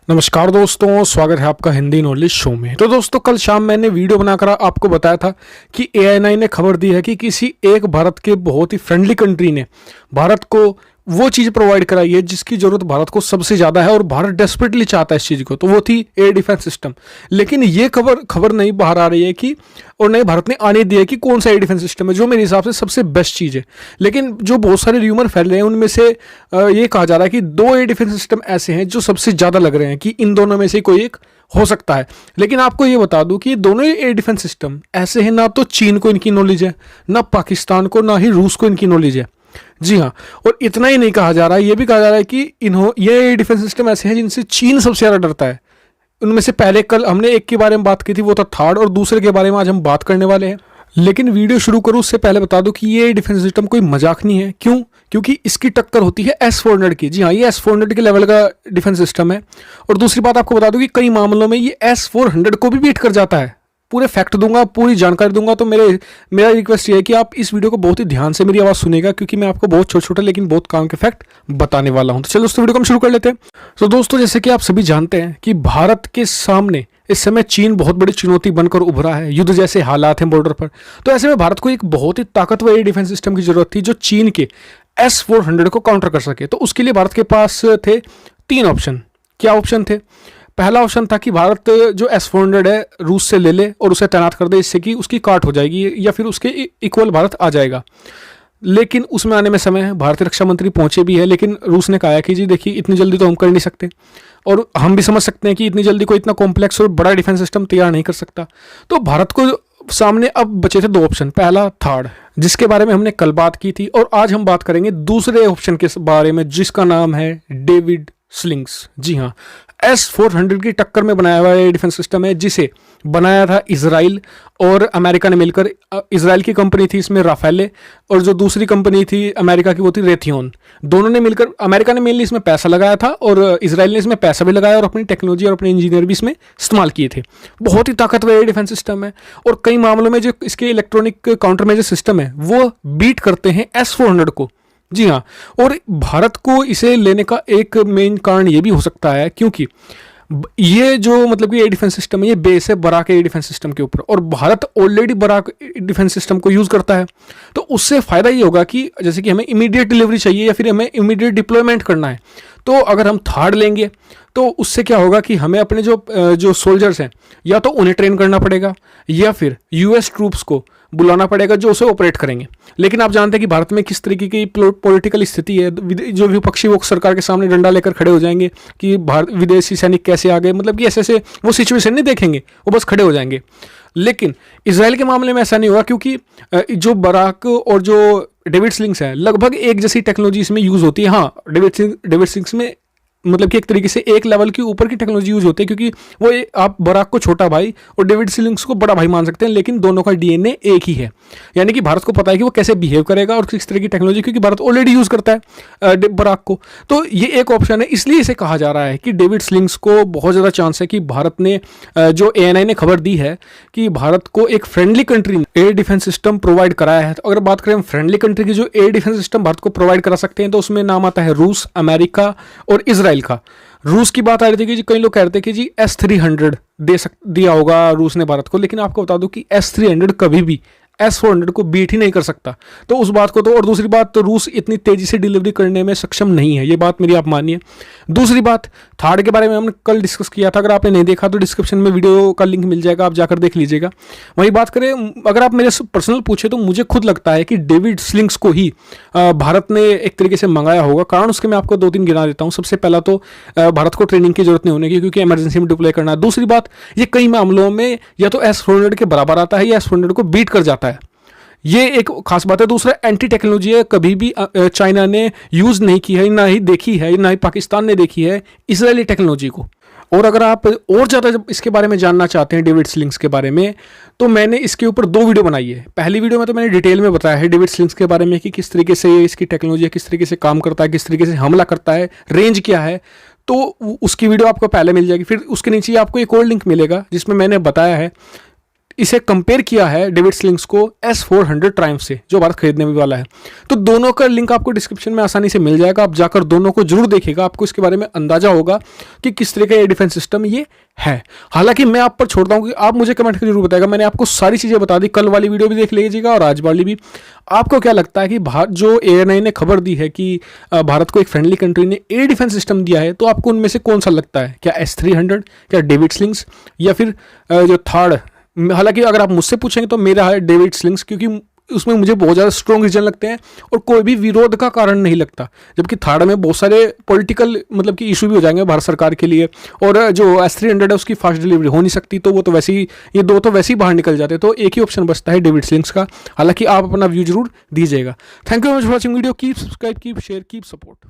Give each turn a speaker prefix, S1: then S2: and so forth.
S1: नमस्कार दोस्तों, स्वागत है आपका हिंदी नॉलेज शो में। तो दोस्तों, कल शाम मैंने वीडियो बनाकर आपको बताया था कि ANI ने खबर दी है कि किसी एक भारत के बहुत ही फ्रेंडली कंट्री ने भारत को वो चीज़ प्रोवाइड कराई है जिसकी ज़रूरत भारत को सबसे ज़्यादा है और भारत डेस्परेटली चाहता है इस चीज़ को। तो वो थी एयर डिफेंस सिस्टम। लेकिन ये खबर नहीं बाहर आ रही है कि, और नहीं भारत ने आने दिया कि कौन सा एयर डिफेंस सिस्टम है जो मेरे हिसाब से सबसे बेस्ट चीज़ है। लेकिन जो बहुत सारे र्यूमर फैल रहे हैं उनमें से ये कहा जा रहा है कि दो एयर डिफेंस सिस्टम ऐसे हैं जो सबसे ज़्यादा लग रहे हैं कि इन दोनों में से कोई एक हो सकता है। लेकिन आपको ये बता दूं कि दोनों ही एयर डिफेंस सिस्टम ऐसे हैं, ना तो चीन को इनकी नॉलेज है, ना पाकिस्तान को, ना ही रूस को इनकी नॉलेज है। जी हाँ, और इतना ही नहीं कहा जा रहा है, ये भी कहा जा रहा है कि ये एयर डिफेंस सिस्टम ऐसे हैं जिनसे चीन सबसे ज़्यादा डरता है। उनमें से पहले कल हमने एक के बारे में बात की थी, वो था थार्ड, और दूसरे के बारे में आज हम बात करने वाले हैं। लेकिन वीडियो शुरू करूं उससे पहले बता दूं कि ये डिफेंस सिस्टम कोई मजाक नहीं है। क्यों? क्योंकि इसकी टक्कर होती है S-400 की। जी हाँ, ये S-400 के लेवल का डिफेंस सिस्टम है। और दूसरी बात आपको बता दूं कि कई मामलों में ये S-400 को भी बीट कर जाता है। पूरे फैक्ट दूंगा, पूरी जानकारी दूंगा। तो मेरा रिक्वेस्ट ये है कि आप इस वीडियो को बहुत ही ध्यान से मेरी आवाज़ सुनेगा, क्योंकि मैं आपको बहुत छोटे छोटे लेकिन बहुत काम के फैक्ट बताने वाला हूं। तो चलो दोस्तों, वीडियो को हम शुरू कर लेते हैं। तो दोस्तों, जैसे कि आप सभी जानते हैं कि भारत के सामने इस समय चीन बहुत बड़ी चुनौती बनकर उभरा है। युद्ध जैसे हालात हैं बॉर्डर पर। तो ऐसे में भारत को एक बहुत ही ताकतवर एयर डिफेंस सिस्टम की जरूरत थी जो चीन के S-400 को काउंटर कर सके। तो उसके लिए भारत के पास थे 3 ऑप्शन। क्या ऑप्शन थे? पहला ऑप्शन था कि भारत जो S-400 है रूस से ले ले और उसे तैनात कर दे, इससे कि उसकी काट हो जाएगी या फिर उसके इक्वल भारत आ जाएगा। लेकिन उसमें आने में समय है। भारतीय रक्षा मंत्री पहुंचे भी है, लेकिन रूस ने कहा है कि जी देखिए, इतनी जल्दी तो हम कर नहीं सकते, और हम भी समझ सकते हैं कि इतनी जल्दी कोई इतना कॉम्प्लेक्स और बड़ा डिफेंस सिस्टम तैयार नहीं कर सकता। तो भारत को सामने अब बचे थे 2 ऑप्शन, पहला थर्ड, जिसके बारे में हमने कल बात की थी। और आज हम बात करेंगे दूसरे ऑप्शन के बारे में, जिसका नाम है डेविड स्लिंग्स। जी हाँ, S-400 की टक्कर में बनाया हुआ एयर डिफेंस सिस्टम है, जिसे बनाया था इजराइल और अमेरिका ने मिलकर। इजराइल की कंपनी थी इसमें राफेले, और जो दूसरी कंपनी थी अमेरिका की वो थी रेथियोन। दोनों ने मिलकर, अमेरिका ने मेनली इसमें पैसा लगाया था और इजराइल ने इसमें पैसा भी लगाया और अपनी टेक्नोलॉजी और अपने इंजीनियर भी इसमें इस्तेमाल किए थे। बहुत ही ताकतवर एयर डिफेंस सिस्टम है, और कई मामलों में जो इसके इलेक्ट्रॉनिक काउंटर मेजर सिस्टम है वो बीट करते हैं S-400 को। जी हाँ, और भारत को इसे लेने का एक मेन कारण ये भी हो सकता है क्योंकि ये जो मतलब कि एयर डिफेंस सिस्टम है, ये बेस है बराक एयर डिफेंस सिस्टम के ऊपर, और Bharat already Barak defence system को यूज़ करता है। तो उससे फ़ायदा ये होगा कि जैसे कि हमें इमीडिएट डिलीवरी चाहिए या फिर हमें इमीडिएट डिप्लॉयमेंट करना है, तो अगर हम थार्ड लेंगे तो उससे क्या होगा कि हमें अपने जो सोल्जर्स हैं, या तो उन्हें ट्रेन करना पड़ेगा या फिर US ट्रूप्स को बुलाना पड़ेगा जो उसे ऑपरेट करेंगे। लेकिन आप जानते हैं कि भारत में किस तरीके की पॉलिटिकल स्थिति है। जो विपक्षी वो सरकार के सामने डंडा लेकर खड़े हो जाएंगे कि विदेशी सैनिक कैसे आ गए, मतलब कि ऐसे वो सिचुएशन नहीं देखेंगे, वो बस खड़े हो जाएंगे। लेकिन इसराइल के मामले में ऐसा नहीं होगा, क्योंकि जो बराक और जो डेविड स्लिंग्स है लगभग एक जैसी टेक्नोलॉजी इसमें यूज़ होती है। हाँ, डेविड स्लिंग्स में मतलब कि एक तरीके से एक लेवल की ऊपर की टेक्नोलॉजी यूज होती है, क्योंकि वो आप बराक को छोटा भाई और डेविड स्लिंग्स को बड़ा भाई मान सकते हैं, लेकिन दोनों का DNA एक ही है। यानी कि भारत को पता है कि वो कैसे बिहेव करेगा और किस तरह की टेक्नोलॉजी, क्योंकि भारत ऑलरेडी यूज करता है बराक को। तो ये एक ऑप्शन है। इसलिए इसे कहा जा रहा है कि डेविड स्लिंग्स को बहुत ज़्यादा चांस है कि भारत ने, जो ANI ने खबर दी है कि भारत को एक फ्रेंडली कंट्री ने एयर डिफेंस सिस्टम प्रोवाइड कराया है। तो अगर बात करें फ्रेंडली कंट्री की जो एयर डिफेंस सिस्टम भारत को प्रोवाइड करा सकते हैं, तो उसमें नाम आता है रूस, अमेरिका और इजराइल का। रूस की बात आ रही थी कि जी कई लोग कह रहे थे कि जी S-300 दिया होगा रूस ने भारत को, लेकिन आपको बता दूं कि S-300 कभी भी S-400 को बीट ही नहीं कर सकता। तो उस बात को तो, और दूसरी बात तो रूस इतनी तेजी से डिलीवरी करने में सक्षम नहीं है, ये बात मेरी आप मानिए। दूसरी बात, थार्ड के बारे में हमने कल डिस्कस किया था। अगर आपने नहीं देखा तो डिस्क्रिप्शन में वीडियो का लिंक मिल जाएगा, आप जाकर देख लीजिएगा। वही बात करें, अगर आप मेरे पर्सनल पूछे तो मुझे खुद लगता है कि डेविड स्लिंग्स को ही भारत ने एक तरीके से मंगाया होगा। कारण उसके मैं आपको 2-3 गिना देता हूँ। सबसे पहला तो भारत को ट्रेनिंग की जरूरत नहीं होने की, क्योंकि इमरजेंसी में डिप्लॉय करना है। दूसरी बात, ये कई मामलों में या तो S-400 के बराबर आता है या S-400 को बीट कर जाता है, ये एक खास बात है। दूसरा, एंटी टेक्नोलॉजी है, कभी भी चाइना ने यूज़ नहीं की है, ना ही देखी है, ना ही पाकिस्तान ने देखी है इजरायली टेक्नोलॉजी को। और अगर आप और ज़्यादा इसके बारे में जानना चाहते हैं डेविड स्लिंग्स के बारे में, तो मैंने इसके ऊपर 2 वीडियो बनाई है। पहली वीडियो में तो मैंने डिटेल में बताया है डेविड स्लिंग्स के बारे में कि किस तरीके से इसकी टेक्नोलॉजी है, किस तरीके से काम करता है, किस तरीके से हमला करता है, रेंज क्या है। तो उसकी वीडियो आपको पहले मिल जाएगी। फिर उसके नीचे आपको एक और लिंक मिलेगा जिसमें मैंने बताया है इसे कंपेयर किया है डेविड स्लिंग्स को S400 ट्रायम्फ से, जो भारत खरीदने भी वाला है। तो दोनों का लिंक आपको डिस्क्रिप्शन में आसानी से मिल जाएगा, आप जाकर दोनों को जरूर देखिएगा, आपको इसके बारे में अंदाजा होगा कि किस तरह का ये डिफेंस सिस्टम ये है। हालांकि मैं आप पर छोड़ता हूं कि आप मुझे कमेंट करके जरूर बताएगा। मैंने आपको सारी चीजें बता दी, कल वाली वीडियो भी देख लीजिएगा और आज वाली भी। आपको क्या लगता है कि भारत, जो ANI ने खबर दी है कि भारत को एक फ्रेंडली कंट्री ने एयर डिफेंस सिस्टम दिया है, तो आपको उनमें से कौन सा लगता है? क्या S300, क्या डेविड स्लिंग्स, या फिर जो थर्ड? हालांकि अगर आप मुझसे पूछेंगे तो मेरा है डेविड स्लिंग्स, क्योंकि उसमें मुझे बहुत ज़्यादा स्ट्रॉन्ग रीजन लगते हैं और कोई भी विरोध का कारण नहीं लगता। जबकि थर्ड में बहुत सारे पॉलिटिकल मतलब कि इशू भी हो जाएंगे भारत सरकार के लिए, और जो S300 है उसकी फास्ट डिलीवरी हो नहीं सकती, तो वो तो वैसे ही, ये दो तो वैसे ही बाहर निकल जाते, तो एक ही ऑप्शन बचता है डेविड स्लिंग्स का। हालांकि आप अपना व्यू जरूर दीजिएगा। Thank you very much for watching video. Keep subscribe, keep share, keep support.